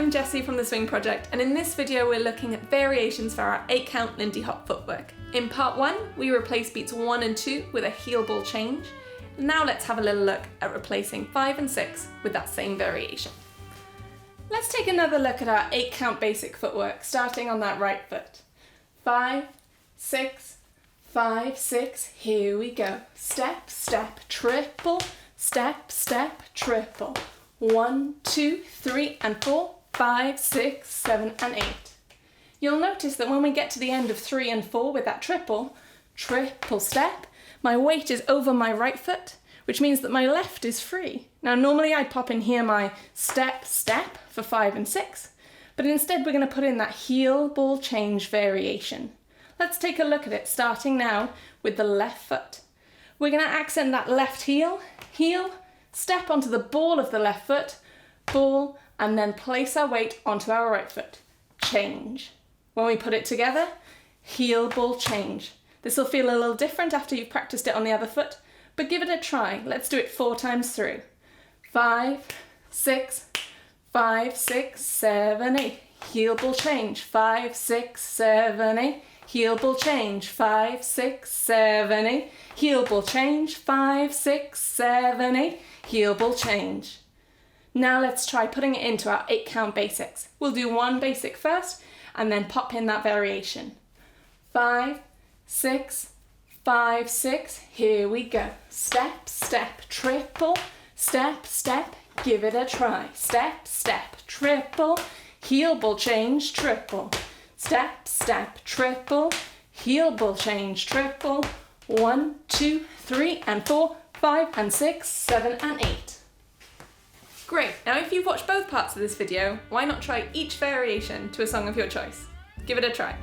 I'm Jessie from the Swing Project, and in this video we're looking at variations for our 8-count Lindy Hop footwork. In part 1, we replaced beats 1 and 2 with a heel ball change. Now let's have a little look at replacing 5 and 6 with that same variation. Let's take another look at our 8-count basic footwork, starting on that right foot. 5, 6, 5, 6, here we go. Step, step, triple, step, step, triple. 1, 2, 3 and 4, 5, 6, 7 and 8. You'll notice that when we get to the end of 3 and 4 with that triple step, my weight is over my right foot, which means that my left is free. Now normally I'd pop in here my step, step for 5 and 6, but instead we're going to put in that heel ball change variation. Let's take a look at it, starting now with the left foot. We're going to accent that left heel, step onto the ball of the left foot, ball, and then place our weight onto our right foot. Change. When we put it together, heel ball change. This will feel a little different after you've practiced it on the other foot, but give it a try. Let's do it 4 times through. 5, 6, 5, 6, 7, 8. Heel ball change. 5, 6, 7, 8. Heel ball change. 5, 6, 7, 8. Heel ball change. 5, 6, 7, 8. Heel ball change. Now let's try putting it into our 8-count basics. We'll do one basic first and then pop in that variation. 5, 6, 5, 6, here we go. Step, step, triple, step, step, give it a try. Step, step, triple, heel ball change, triple. Step, step, triple, heel ball change, triple. 1, 2, 3 and 4, 5 and 6, 7 and 8. Great, now if you've watched both parts of this video, why not try each variation to a song of your choice? Give it a try.